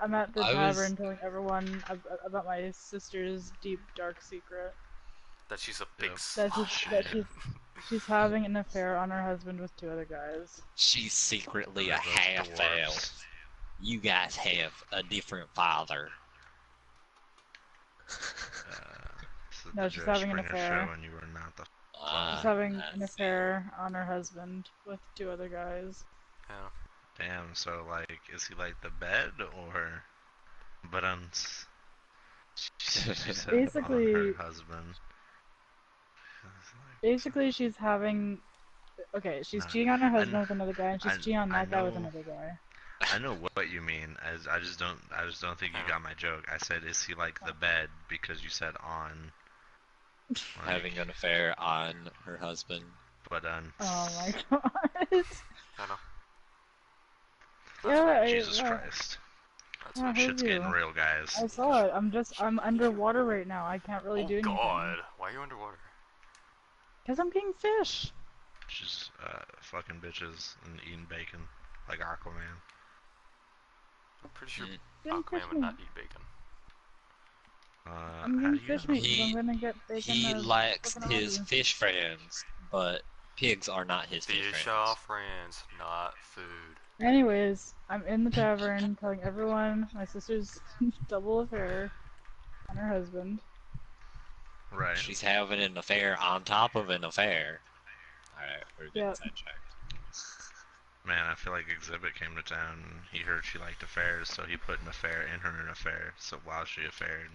I'm at the I was. tavern telling everyone about my sister's deep, dark secret. That she's a big. Yep. That Oh, she's that shit. she's having an affair on her husband with 2 other guys. She's secretly a Those half dwarves. elf. You guys have a different father. So No, did she's you having an spring a show affair. and you were not the She's Ah, father? having I an see. affair on her husband with 2 other guys. Yeah. Damn, so like, is he like the bed or? But she said on her Basically, husband. basically she's having. Okay, she's Nah, cheating on her I, husband with another guy, and I, she's cheating on I that guy with know, another guy. I know what you mean. As I just don't think you Yeah. got my joke. I said, is he like the bed because you said on, like, Having an affair on her husband. but Oh my god. I know. That's Yeah, fine. Jesus Christ, That's yeah, I fine. heard shit's getting you. real, guys. I saw it. I'm underwater right now. I can't really Oh do anything. God, why are you underwater? Because I'm getting fish. Just fucking bitches and eating bacon like Aquaman. I'm pretty sure Getting fish Aquaman would meat. not eat bacon. I'm How getting do you fish know? meat because I'm He gonna get bacon he of likes fucking his Aussie. fish friends, but pigs are not his fish Fish are friends. friends, not food. Anyways, I'm in the tavern telling everyone my sister's double affair on her husband. Right. She's having an affair on top of an affair. Alright, we're getting Yep. sidetracked. Man, I feel like Exhibit came to town and he heard she liked affairs, so he put an affair in her affair. So while she affaired,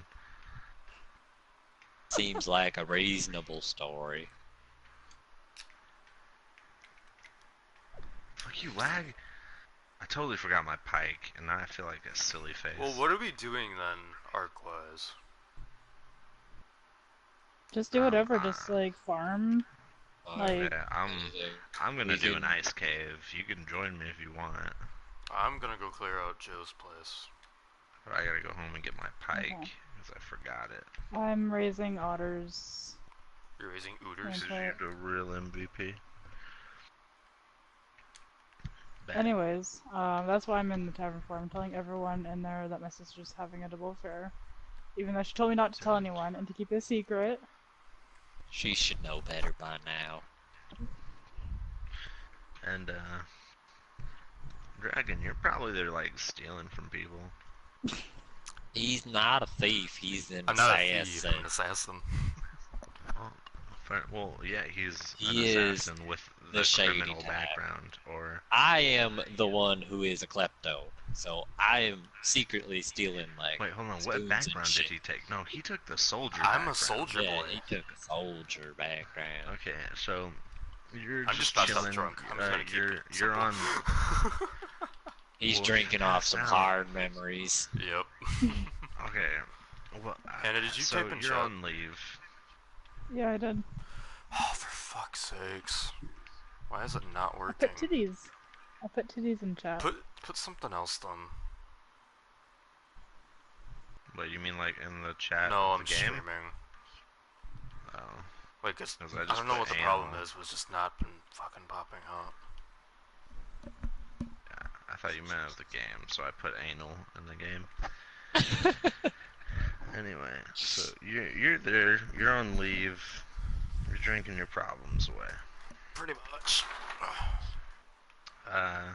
Seems like a reasonable story. fuck you, lag. I totally forgot my pike, and now I feel like a silly face. Well, what are we doing then, arc-wise? Just do Um, whatever. uh, Just like farm. Like Yeah, Anything. I'm gonna We do an can- ice cave. You can join me if you want. I'm gonna go clear out Joe's place. But I gotta go home and get my pike Okay. because I forgot it. I'm raising otters. You're raising ooters. This is Okay. you the real MVP. Bet. Anyways, that's why I'm in the tavern for. I'm telling everyone in there that my sister's having a double affair, even though she told me not to tell anyone and to keep it a secret. She should know better by now. And Dragon, you're probably there like stealing from people. He's not a thief, he's an I'm not a thief, assassin. I'm an assassin. Well, yeah, he's an He is assassin with the the shady criminal type. background, or I am the one who is a klepto, so I am secretly stealing like. wait, hold on, spoons what and background did shit. he take? No, he took the soldier I'm background. a soldier Yeah, boy. he took a soldier background. Okay, so you're I'm just just chilling. not drunk. I'm just gonna keep it You're simple. on. He's Well, drinking off some out. hard memories. Yep. Okay. Well, Hannah, did you so type in you're chat? on leave. Yeah, I did. Oh, for fuck's sakes. Why is it not I working? put titties. I put titties in chat. Put something else then. But you mean like in the chat No, of I'm the game? streaming. Oh, Like, it's, 'cause I just don't know put what the anal. problem is, but it's just not been fucking popping up. Yeah, I thought you meant of the game, so I put anal in the game. Anyway, so you're there. You're on leave. You're drinking your problems away. Pretty much. I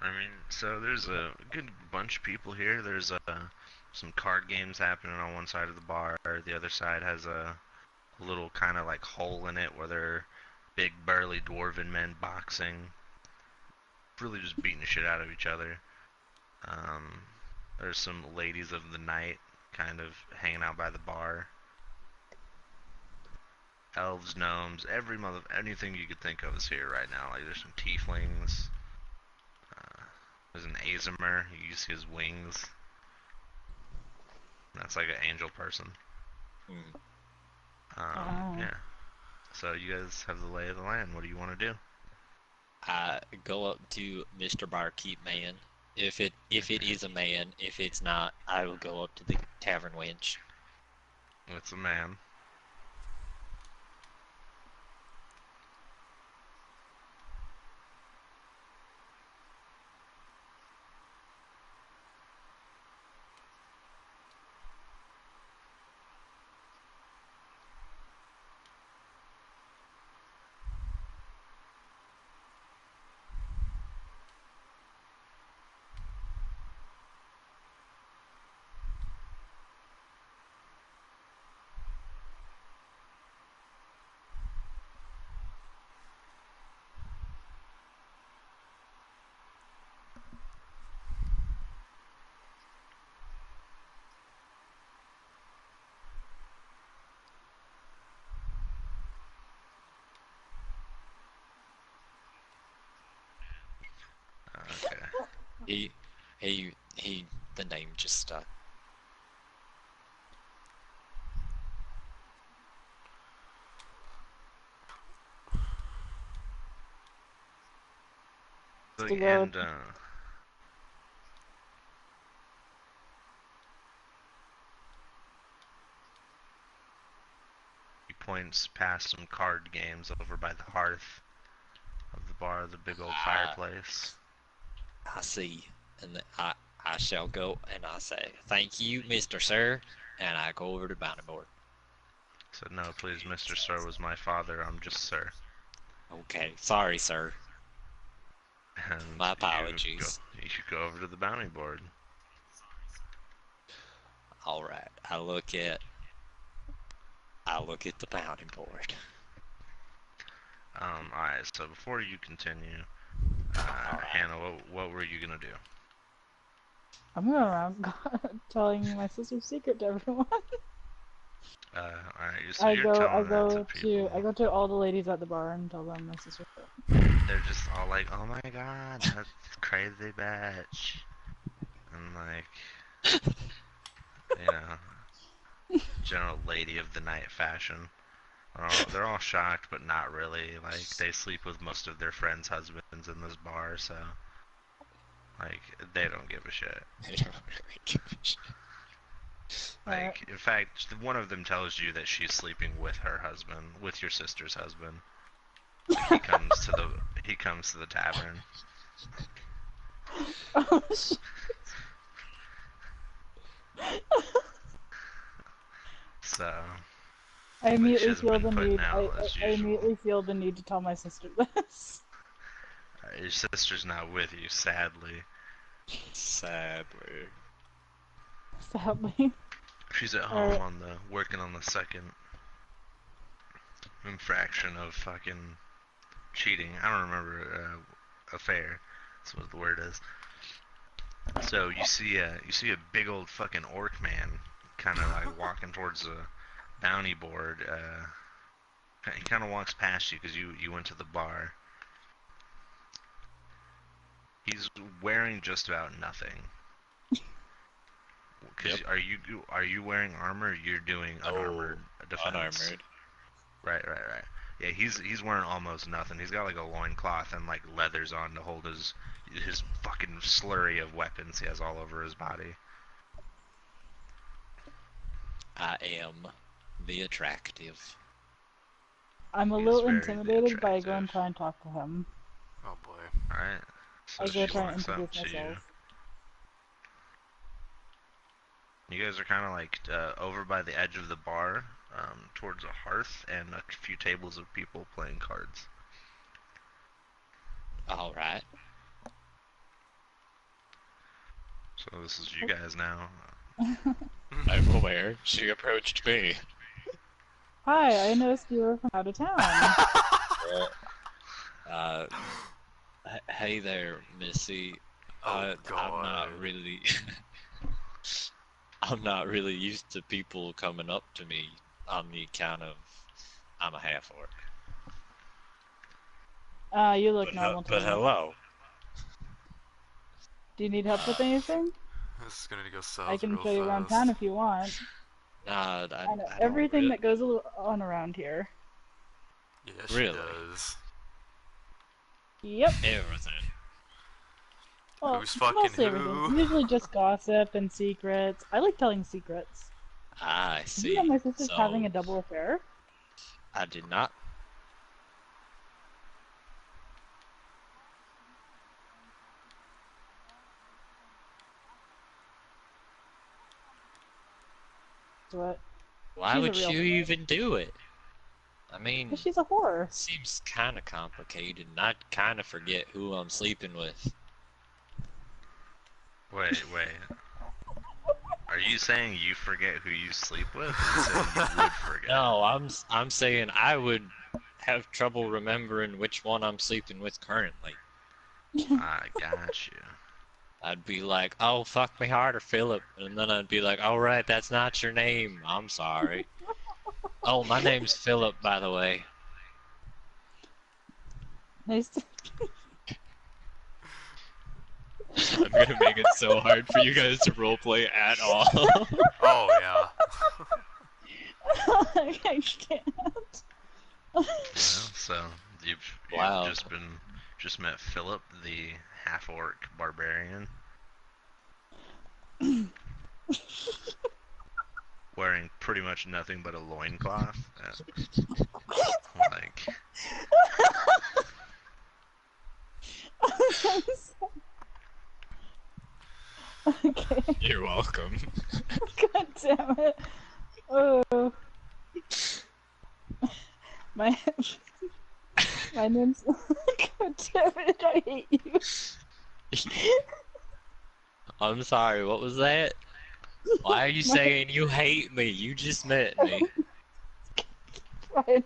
mean, so there's a good bunch of people here. There's some card games happening on one side of the bar. The other side has a little kind of like hole in it where they're big burly dwarven men boxing, really just beating the shit out of each other. There's some ladies of the night kind of hanging out by the bar. Elves, gnomes, anything you could think of is here right now. Like there's some tieflings. There's an Azimer. You see his wings. That's like an angel person. Hmm. Yeah. So you guys have the lay of the land. What do you want to do? I go up to Mr. Barkeep Man. If it is a man, if it's not, I will go up to the tavern wench. It's a man. He, he, the name just stuck. To go. And he points past some card games over by the hearth of the bar, the big old fireplace. I see, and I shall go and I say, thank you, Mr. Sir, and I go over to bounty board. Said, no, please, Mr. Sir was my father. I'm just Sir. Okay, sorry, sir. And My apologies. You go over to the bounty board. All right, I look at the bounty board. Alright, so before you continue, Alright. Hannah, what were you gonna do? I'm going around telling my sister's secret to everyone. Alright, so you're telling that to people. I go to all the ladies at the bar and tell them my sister. They're just all like, oh my god, that's crazy bitch. And like, you know, general lady of the night fashion. They're all shocked, but not really. Like, they sleep with most of their friends' husbands in this bar, so, like, they don't give a shit. They don't really give a shit. Like, in fact, one of them tells you that she's sleeping with her husband, with your sister's husband. He comes to the tavern. Oh shit. So, I immediately she hasn't feel been the putting need. out as I usual. immediately feel the need to tell my sister this. Your sister's not with you, sadly. Sadly. Sadly. She's at home working on the second infraction of fucking cheating. I don't remember affair. That's what the word is. So you see a big old fucking orc man, kind of like walking towards the bounty board. He kind of walks past you because you went to the bar. He's wearing just about nothing. Cause Yep. are you wearing armor? Or you're doing unarmored defense. Unarmored. Right. Yeah, he's wearing almost nothing. He's got like a loincloth and like leathers on to hold his fucking slurry of weapons he has all over his body. I am the attractive. I'm a He is little very intimidated, but I go attractive. and try and talk to him. Oh boy. Alright. So I go she try and walks up introduce to you. myself. You guys are kind of like over by the edge of the bar, towards a hearth and a few tables of people playing cards. All right. So this is you guys now. I'm aware. She approached me. Hi, I noticed you were from out of town. Uh, hey there, Missy. Oh god. I'm not really. I'm not really used to people coming up to me on the account of I'm a half orc. You look normal to But me. hello. Do you need help with anything? This is gonna go south I can real show you around fast. town if you want. Nah, I know I don't everything really. that goes on around here. Yeah, she Really? does. Yep. Everything. Well, Who's fucking mostly who? everything. Usually just gossip and secrets. I like telling secrets. I Did see. you know my sister's So, having a double affair? I did not. What? Why She's a would real you whore. even do it? I mean, Because she's a whore. seems kind of complicated, and I kind of forget who I'm sleeping with. Wait. Are you saying you forget who you sleep with? Or you saying you would forget? No, I'm saying I would have trouble remembering which one I'm sleeping with currently. I got you. I'd be like, oh, fuck me harder, Philip. And then I'd be like, oh, right, that's not your name. I'm sorry. Oh, my name's Philip, by the way. Nice to... I'm gonna make it so hard for you guys to roleplay at all. Oh yeah. I can't. Well, so you've Wow. just met Philip, the half-orc barbarian, wearing pretty much nothing but a loincloth. Like, Okay. You're welcome. God damn it. Oh. My my name's God damn it, I hate you. I'm sorry, what was that? Why are you My- saying you hate me? You just met me. Ryan,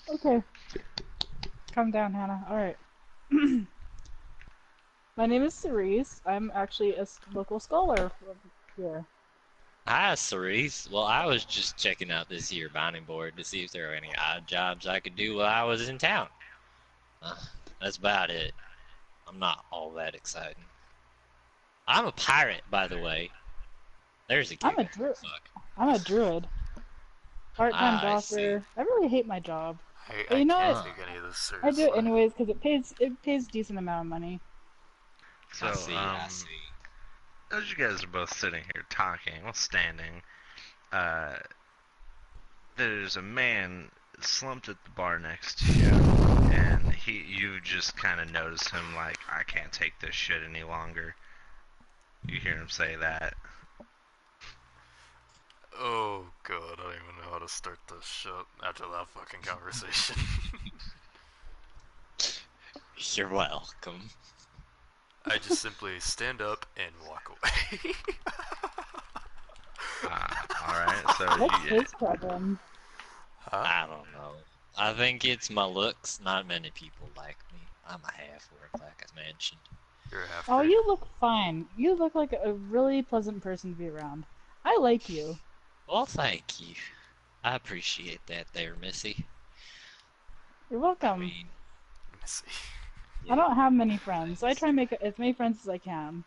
Okay. Calm down, Hannah. Alright. My name is Cerise. I'm actually a local scholar from here. Hi, Cerise. Well, I was just checking out this here binding board to see if there are any odd jobs I could do while I was in town. That's about it. I'm not all that exciting. I'm a pirate, by the way. There's a I'm a kicker. druid. Fuck. I'm a druid. Part-time I see. doctor. I really hate my job. I But you know can't what? take any of this I do seriously. it anyways because it pays a decent amount of money. so I see. I see. as you guys are both sitting here talking, well, standing, there's a man slumped at the bar next to you, and you just kind of notice him like, I can't take this shit any longer. You hear him say that. Oh god, I don't even know how to start this shit after that fucking conversation. You're welcome. I just simply stand up and walk away. Alright, so What's you, his problem? Huh? I don't know. I think it's my looks. Not many people like me. I'm a half-orc, like I mentioned. You're a half Oh, you look fine. You look like a really pleasant person to be around. I like you. Well, thank you. I appreciate that there, Missy. You're I welcome. mean, Let me see. I don't have many friends, so I try and make as many friends as I can.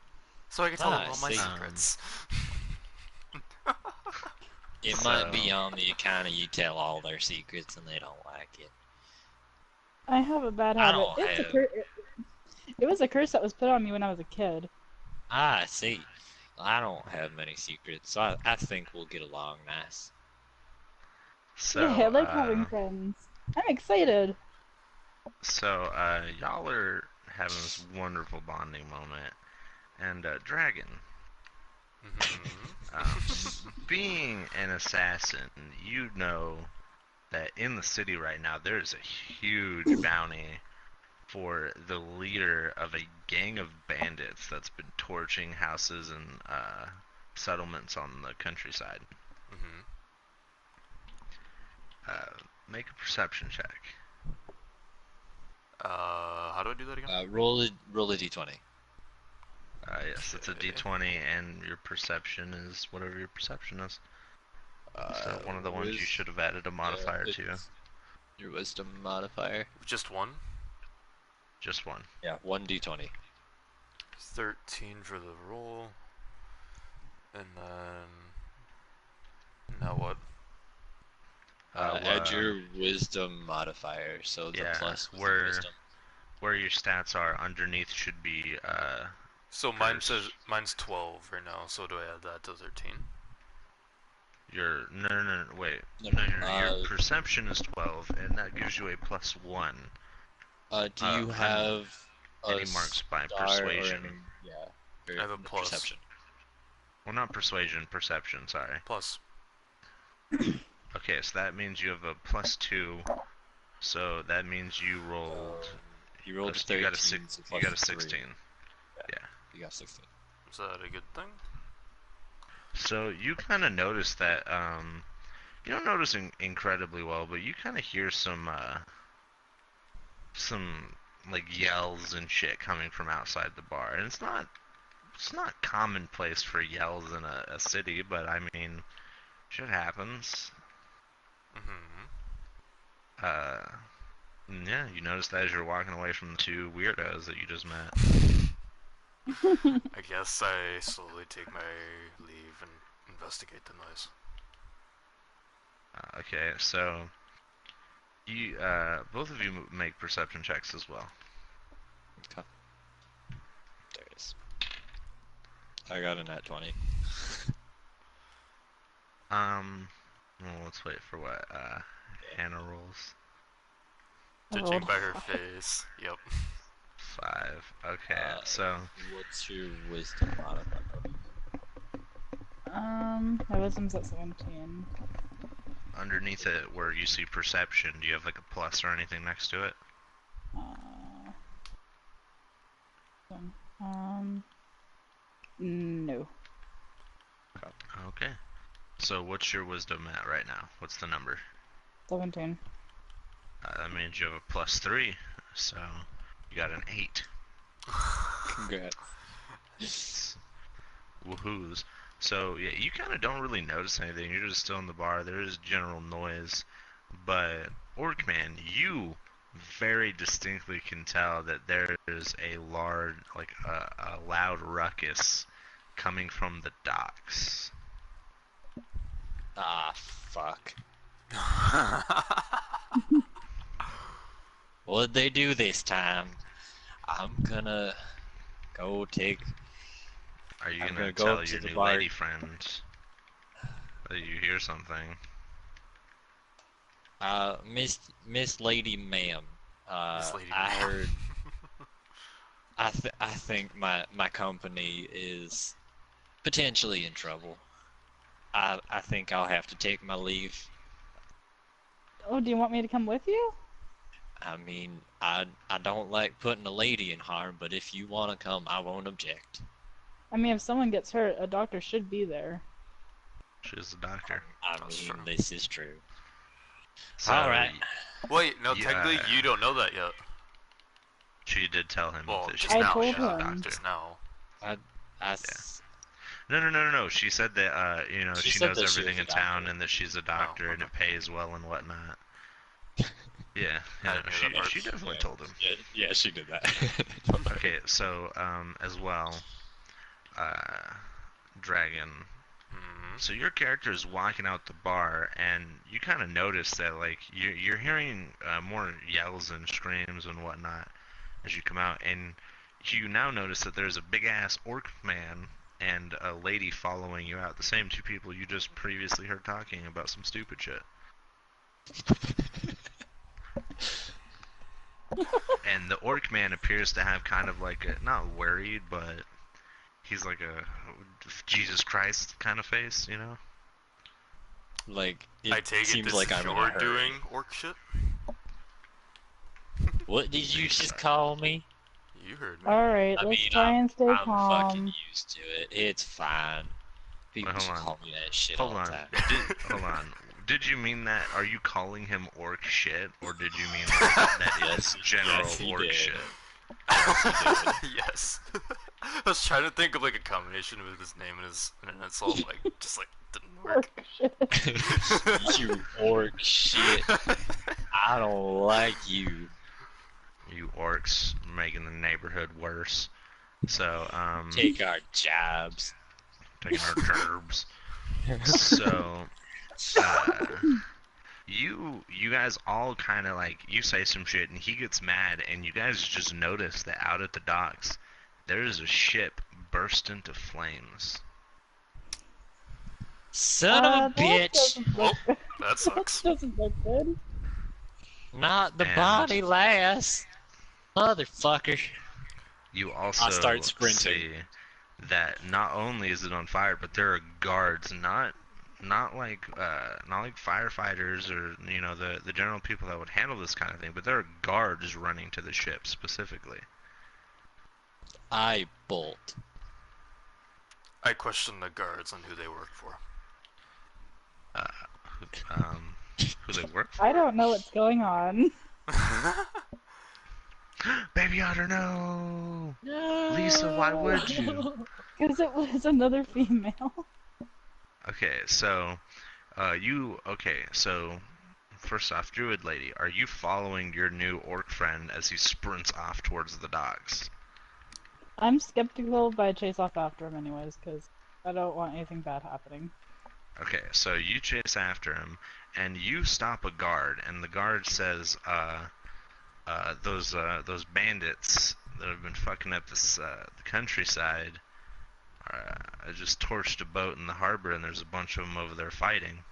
So I can tell them I all my see. secrets. it might be on the account of you tell all their secrets and they don't like it. I have a bad I habit. don't It's a have- it was a curse that was put on me when I was a kid. I see. I don't have many secrets, so I think we'll get along nice. so, Yeah, I like having friends. I'm excited. So, y'all are having this wonderful bonding moment, and Dragon, being an assassin, you know that in the city right now there's a huge bounty for the leader of a gang of bandits that's been torching houses and settlements on the countryside. Make a perception check. How do I do that again? Roll a d20. Yes, it's a Okay. d20, and your perception is whatever your perception is. So one of the ones you should have added a modifier to. Your wisdom modifier. Just one? Just one. Yeah, 1d20. 13 for the roll. And then... Now what? Add your wisdom modifier, so the Yeah, plus was where- the wisdom. Where your stats are underneath should be So mine Curse. says mine's 12 right now, so do I add that to 13? your no, wait. No, No, no, your perception is 12, and that gives you a +1. Do you have any marks by star or persuasion? yeah, I have a plus. perception. Well, not persuasion, perception. Sorry. Plus. Okay, so that means you have a +2. So that means you rolled. You rolled a you 13. got a so You got a plus 3. 16. You got 16. Is that a good thing? So you kind of notice that you don't notice incredibly well, but you kind of hear some like yells and shit coming from outside the bar, and it's not commonplace for yells in a city, but I mean, shit happens. Yeah, you noticed that as you're walking away from the two weirdos that you just met. I guess I slowly take my leave and investigate the noise. Okay, so you, both of you make perception checks as well. Okay. There it is. I got a nat 20. Well, let's wait for what, Hannah rolls. Judging by her face, yep. 5. Okay, so... What's your wisdom modifier? My wisdom's at 17. Underneath it, where you see perception, do you have like a plus or anything next to it? No. Okay. So what's your wisdom at right now? What's the number? 17. That means you have a +3, so you got an 8. Congrats. Woohoos. So yeah, you kind of don't really notice anything. You're just still in the bar. There is general noise, but Orcman, you very distinctly can tell that there is a large, like a loud ruckus coming from the docks. Ah, fuck. What'd they do this time? I'm gonna go take... Are you I'm gonna go tell up to your the new bar. lady friend that you hear something? Miss Lady Ma'am. Miss Lady I Ma'am. heard... I think my company is potentially in trouble. I think I'll have to take my leave. Oh, do you want me to come with you? I mean, I don't like putting a lady in harm, but if you want to come, I won't object. I mean, if someone gets hurt, a doctor should be there. She's the doctor. I That's mean, true. this is true. So, Alright. Wait, no, Yeah. technically you don't know that yet. She did tell him Well, that she's just I now, told she's a yeah. him. doctor. Just now. No. She said that, She she said knows that she everything was in a town doctor. and that she's a doctor and it okay. pays well and whatnot. Yeah, I didn't hear that part. she definitely told him. Yeah, she did that. Okay, so, as well, Dragon. Mm-hmm. So your character is walking out the bar, and you kind of notice that, like, you're hearing more yells and screams and whatnot as you come out, and you now notice that there's a big-ass orc man and a lady following you out. The same two people you just previously heard talking about some stupid shit. And the orc man appears to have kind of like a, not worried, but he's like a Jesus Christ kind of face, you know? Like, I it take it seems this like is I'm in a you're hurry. doing orc shit? What did you just call me? You heard me. Alright, I let's mean, try and stay I'm fucking calm. used to it. It's fine. People Wait, hold just on. call me that shit Hold all on. the time. Hold on. Did you mean that? Are you calling him orc shit, or did you mean that is general yes, he orc did. shit? Yes. I was trying to think of like a combination with his name and his and an insult, like just like didn't work. Orc shit. You orc shit. I don't like you. You orcs making the neighborhood worse. So, Take our jobs. taking our gerbs. So, you guys all kind of like, you say some shit and he gets mad, and you guys just notice that out at the docks there is a ship burst into flames. Son of a That bitch. doesn't look good. That sucks. That doesn't look good. Not the And- body lass. Motherfucker. You also start sprinting. see that not only is it on fire, but there are guards, not like firefighters or the general people that would handle this kind of thing, but there are guards running to the ship specifically. I bolt. I question the guards on who they work for. Who they work for? I don't know what's going on. Baby Otter, no! No. Lisa, why would you? Because it was another female. Okay, so, so first off, Druid Lady, are you following your new orc friend as he sprints off towards the docks? I'm skeptical, but I chase off after him anyways, because I don't want anything bad happening. Okay, so you chase after him, and you stop a guard, and the guard says, those bandits that have been fucking up this the countryside just torched a boat in the harbor, and there's a bunch of them over there fighting.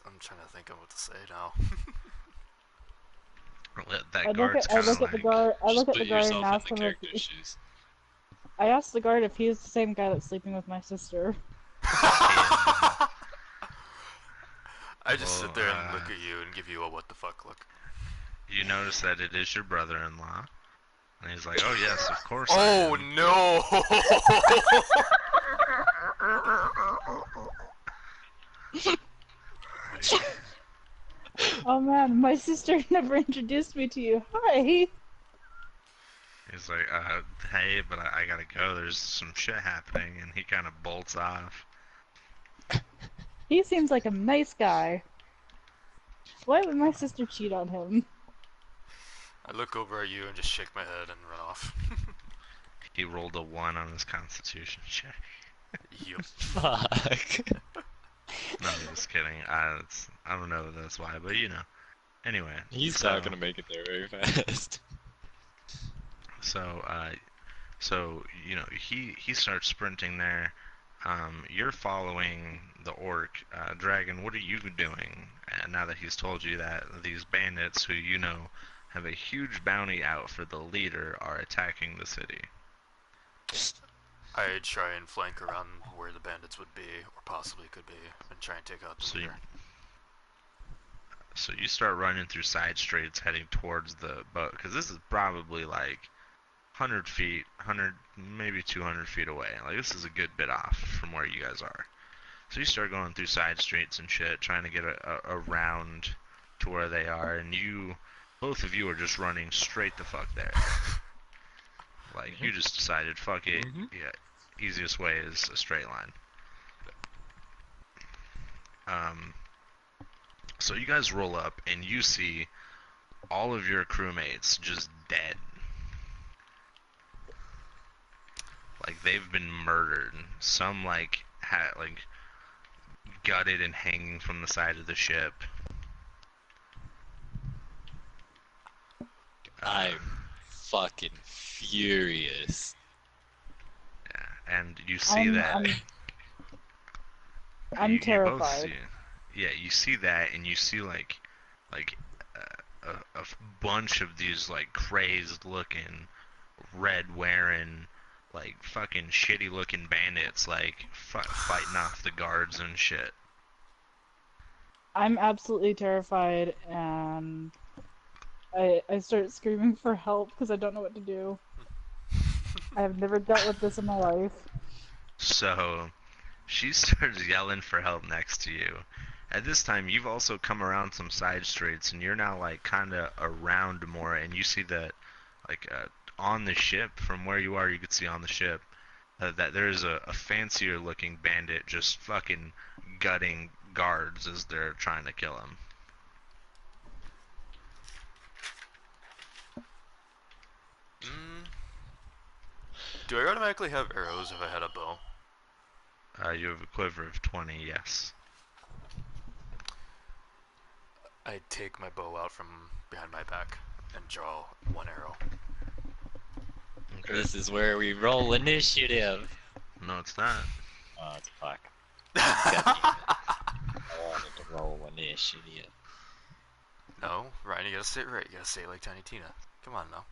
I'm trying to think of what to say now. That I guard's look kind of at the like, guard. I Just look at put the guard and yourself in ask the him if character's shoes. I asked the guard if he's the same guy that's sleeping with my sister. I just Well, sit there and look at you and give you a what the fuck look. you notice that it is your brother-in-law, and he's like, "Oh yes, of course." Oh no! Oh man, my sister never introduced me to you. Hi. He's like, "Hey, but I gotta go. There's some shit happening," and he kind of bolts off. He seems like a nice guy. Why would my sister cheat on him? I look over at you and just shake my head and run off. He rolled a 1 on his Constitution check. Yup. Fuck. No, I'm just kidding. I don't know if that's why, but you know. Anyway, He's so, not gonna make it there very fast. So, you know, he starts sprinting there. You're following the orc. Dragon, what are you doing now that he's told you that these bandits, who you know have a huge bounty out for the leader, are attacking the city? I'd try and flank around where the bandits would be, or possibly could be, and try and take out the leader. So you start running through side streets heading towards the boat, because this is probably like 100 feet, 100, maybe 200 feet away. Like, this is a good bit off from where you guys are. So you start going through side streets and shit, trying to get around to where they are, and both of you are just running straight the fuck there. Like, you just decided, fuck it, yeah, easiest way is a straight line. So you guys roll up, and you see all of your crewmates just dead. Like, they've been murdered. Some, like, gutted and hanging from the side of the ship. I'm fucking furious. Yeah, and you see that. I'm you terrified. both see, yeah, you see that, and you see like a bunch of these like crazed looking, red wearing, like fucking shitty looking bandits, like fighting off the guards and shit. I'm absolutely terrified, and I start screaming for help because I don't know what to do. I have never dealt with this in my life. So she starts yelling for help next to you. At this time, you've also come around some side streets, and you're now like kind of around more, and you see that like on the ship, from where you are, you could see on the ship that there's a fancier looking bandit just fucking gutting guards as they're trying to kill him. Do I automatically have arrows if I had a bow? You have a quiver of 20, yes. I take my bow out from behind my back and draw one arrow. Okay. This is where we roll initiative. No, it's not. Oh, it's fuck. I wanted to roll initiative. No, Ryan, you gotta say it right. You gotta say it like Tiny Tina. Come on now.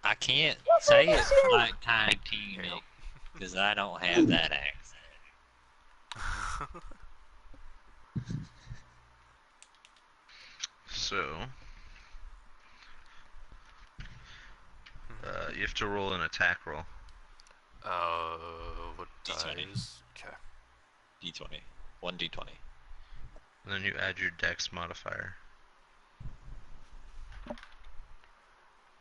I can't say it like Tiny Tina because I don't have that accent. So, you have to roll an attack roll. What D20. dice? Okay. D20. 1d20. And then you add your dex modifier.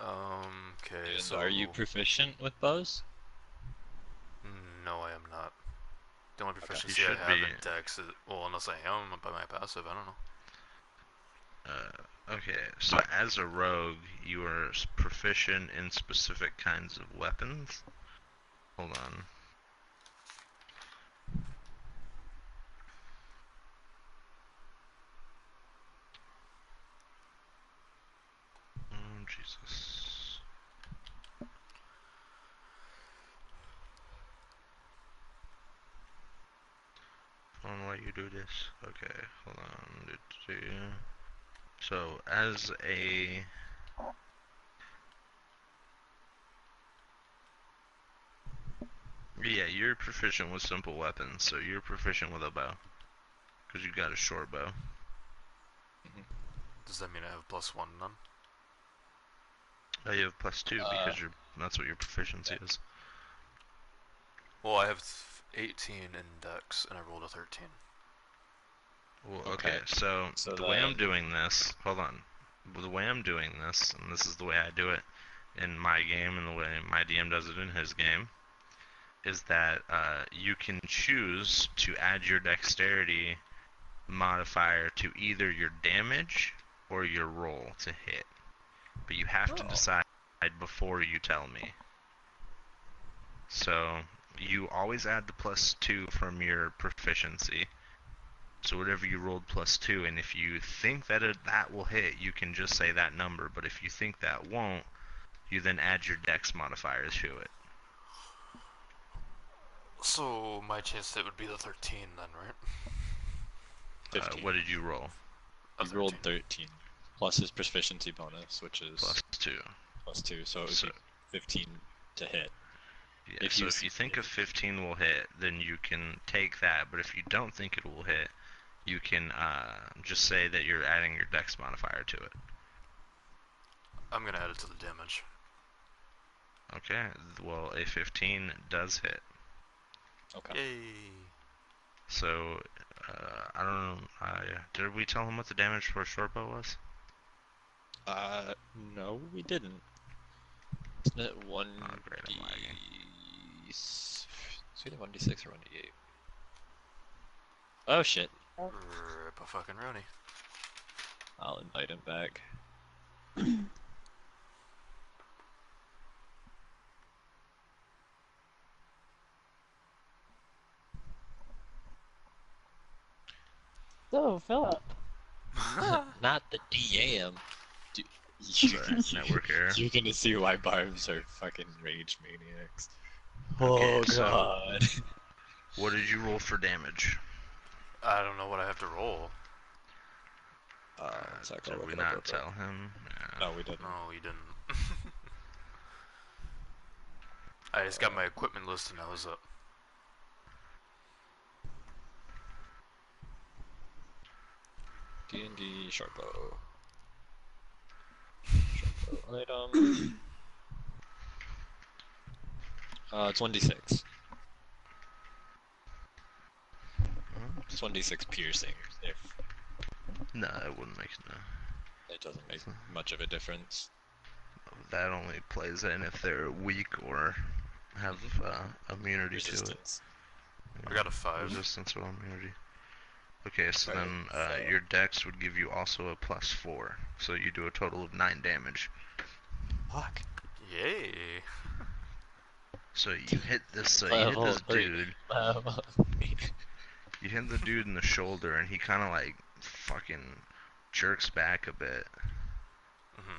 Okay, And so... are you proficient with bows? No, I am not. The only proficiency You I should have be. in Dex is, well, unless I am by my passive, I don't know. Okay, so as a rogue, you are proficient in specific kinds of weapons. Hold on. Oh, Jesus. I don't know why you do this. Okay, hold on. So, as a... Yeah, you're proficient with simple weapons, so you're proficient with a bow. Because you got a short bow. Does that mean I have +1 none? Oh, you have +2 because that's what your proficiency is. Well, I have 18 in Dex, and I rolled a 13. Well, okay, so the way I'm doing this, hold on. The way I'm doing this, and this is the way I do it in my game, and the way my DM does it in his game, is that you can choose to add your dexterity modifier to either your damage or your roll to hit. But you have to decide before you tell me. So you always add the +2 from your proficiency. So whatever you rolled +2, and if you think that that will hit, you can just say that number. But if you think that won't, you then add your dex modifier to it. So my chance hit would be the 13 then, right? 15. What did you roll? He rolled 13, plus his proficiency bonus, which is +2. +2, so it would be 15 to hit. Yeah, if you think a 15 will hit, then you can take that. But if you don't think it will hit, you can just say that you're adding your dex modifier to it. I'm gonna add it to the damage. Okay, well, a 15 does hit. Okay. Yay! So, I don't know, did we tell him what the damage for a short bow was? No, we didn't. Isn't it 1d... Oh, great, I'm lagging. Is it 1d6 or 1d8? Oh shit. Rip a fucking Rooney. I'll invite him back. So, Philip. Not the DM. Sorry, network error. You're gonna see why barbs are fucking rage maniacs. Okay, Oh god. So, what did you roll for damage? I don't know what I have to roll. Did we not tell him? No, we didn't. No, you didn't. I just got my equipment list and I was up. DnD Sharpo. Sharpo item. It's 1d6. It's 1d6 piercing. If No, it wouldn't make no. it doesn't make much of a difference. That only plays in if they're weak or have immunity Resistance. to it. I got a 5. Resistance or immunity. Okay, so Okay, then so- your dex would give you also a +4, so you do a total of 9 damage. Fuck. Yay! So you hit this, Level dude. Level You hit the dude in the shoulder, and he kind of like fucking jerks back a bit,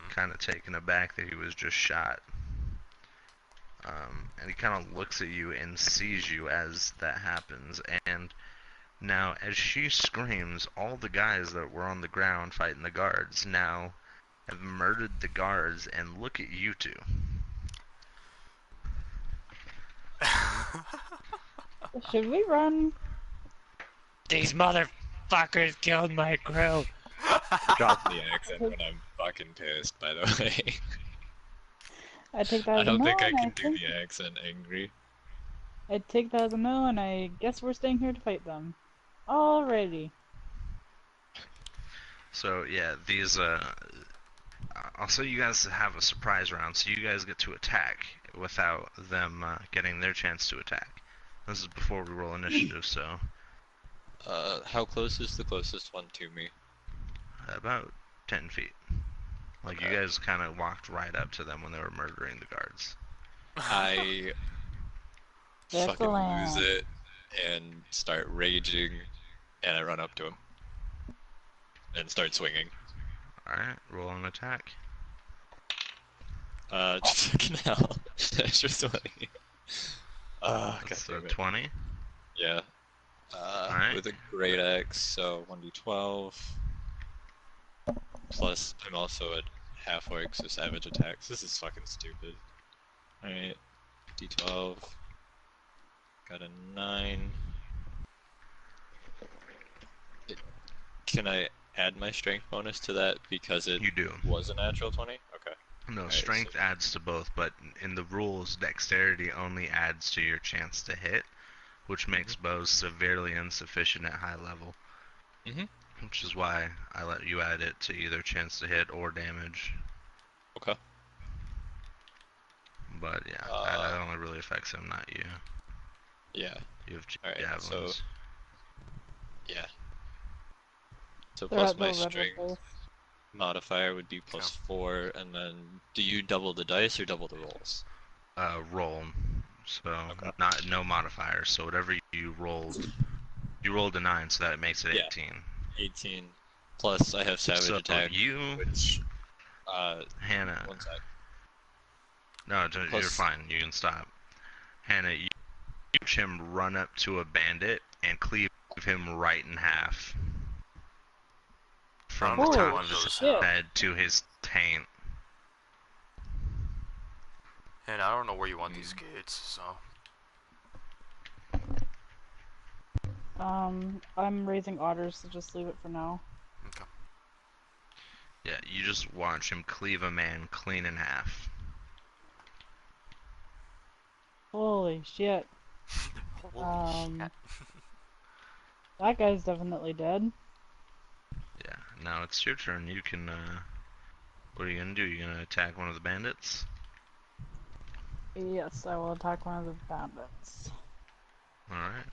kind of taken aback that he was just shot. And he kind of looks at you and sees you as that happens, and now as she screams, all the guys that were on the ground fighting the guards now have murdered the guards and look at you two. Should we run? These motherfuckers killed my crew. Drop the accent when I'm fucking pissed, by the way. I take that I as a don't no, think I and can do the accent angry. I take that as a no, and I guess we're staying here to fight them. Alrighty. So yeah, these I'll say you guys have a surprise round, so you guys get to attack without them getting their chance to attack. This is before we roll initiative, so How close is the closest one to me? about 10 feet. Like, you Okay. guys kind of walked right up to them when they were murdering the guards. I fucking lose Excellent. it and start raging, and I run up to him and start swinging. Alright, roll an attack. Just fucking hell. Extra 20. God That's a damn it. 20. Yeah. Alright. With a great axe, so 1d12. Plus, I'm also a half orc, so savage attacks. This is fucking stupid. Alright, d12. Got a 9. Can I add my strength bonus to that because it You do. was a natural 20? Okay. No, Alright, strength so adds to both, but in the rules, dexterity only adds to your chance to hit, which makes bows severely insufficient at high level. Mhm. Which is why I let you add it to either chance to hit or damage. Okay. But yeah, Uh, that only really affects him, not you. Yeah. You have Alright, so javelins. yeah. So They're plus at the my red strength place. modifier would be plus 4, and then do you double the dice or double the rolls? Roll. So Okay. no modifiers. So whatever you rolled a 9, so that makes it Yeah. 18. 18. Plus I have savage So attack, you, which Hannah. one sec. No, you're Plus fine. You can stop. Hannah, you watch him run up to a bandit and cleave him right in half. I From don't know the where you Holy top want of his those, shit. head to his taint. and I don't know where you want these gates, so. I'm raising otters, so just leave it for now. Okay. Yeah, you just watch him cleave a man clean in half. Holy shit. Holy shit. That guy's definitely dead. Yeah, now it's your turn. You can, what are you gonna do? You gonna attack one of the bandits? Yes, I will attack one of the bandits. Alright.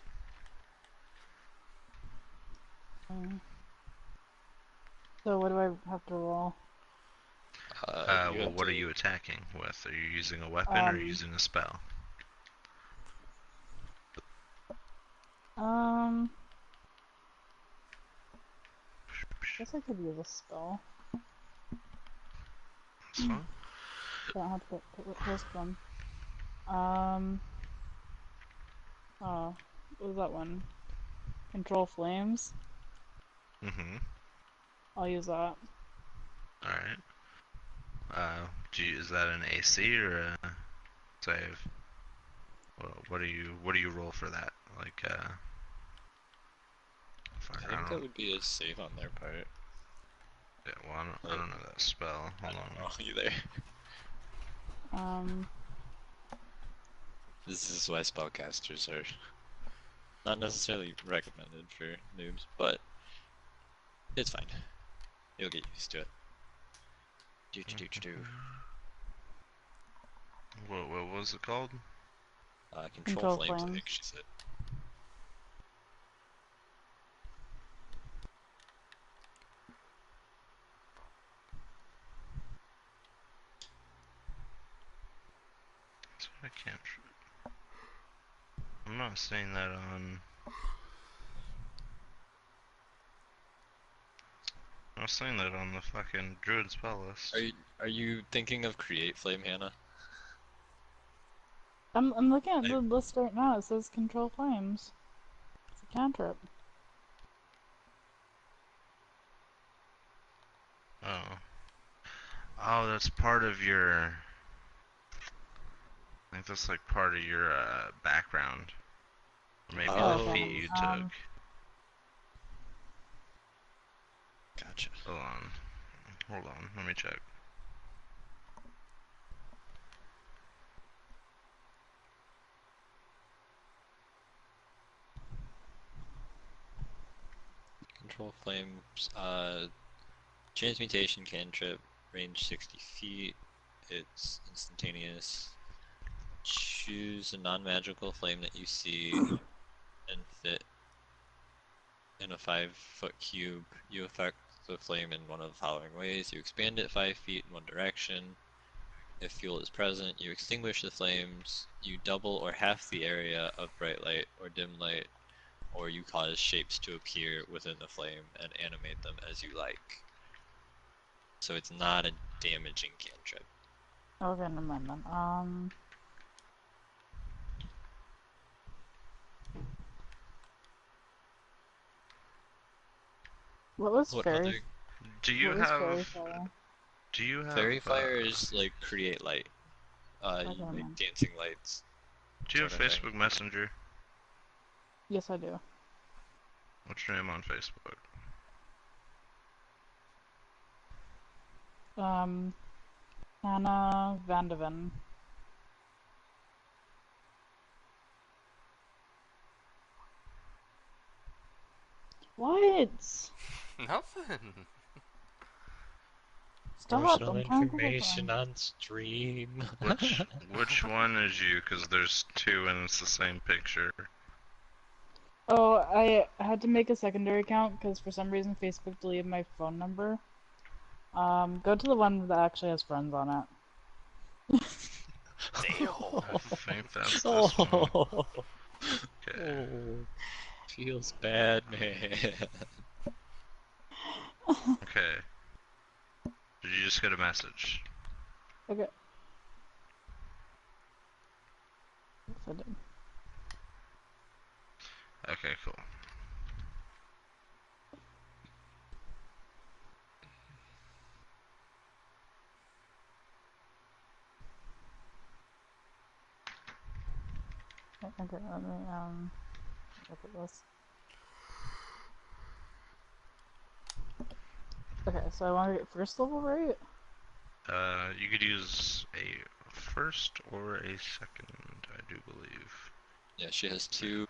So what do I have to roll? you Well, have what are to you attacking with? Are you using a weapon or using a spell? Guess I could use a spell. That's fine. Don't have to risk them. Oh, what was that one? Control flames? Mm-hmm. I'll use that. Alright. Is that an AC or a save? What do you roll for that? Like, fuck, I I think that don't. would be a save on their part. Yeah, well, I don't know that spell. I Hold don't on. know either. This is why spellcasters are not necessarily recommended for noobs, but it's fine. You'll get used to it. Do. What was it called? Control Control flames, I flames. think she said. That's what I can't. I'm not seeing that on. I'm not seeing that on the fucking druid spell list. Are you thinking of create flame, Hannah? I'm looking at the list right now. It says control flames. It's a cantrip. Oh. Oh, that's part of your. I think that's like part of your background. Or maybe the Oh, feat you took. gotcha. Hold on, let me check. Control flames, transmutation cantrip, range 60 feet, it's instantaneous. Choose a non-magical flame that you see and fit in a 5-foot cube. You affect the flame in one of the following ways. You expand it 5 feet in one direction. If fuel is present, you extinguish the flames. You double or half the area of bright light or dim light, or you cause shapes to appear within the flame and animate them as you like. So it's not a damaging cantrip. Okay, never mind then. What was What fairy? other Do you What was have? fairy fire? Do you have? fairy fire is like create light. Okay, You never make mind. dancing lights, Do you have sort of thing. Facebook Messenger? Yes, I do. What's your name on Facebook? Hannah Vandeven. What? Nothing. Stop! Personal I'm trying to think of information one. on stream. Which one is you? Because there's two and it's the same picture. Oh, I had to make a secondary account because for some reason Facebook deleted my phone number. Go to the one that actually has friends on it. Damn. I think that's this one. Oh, Okay. feels bad, man. Okay. Did you just get a message? Okay. Yes, I did. Okay, cool. Okay, let me look at this. Okay, so I want to get first level, right? You could use a first or a second, I do believe. Yeah, she has 2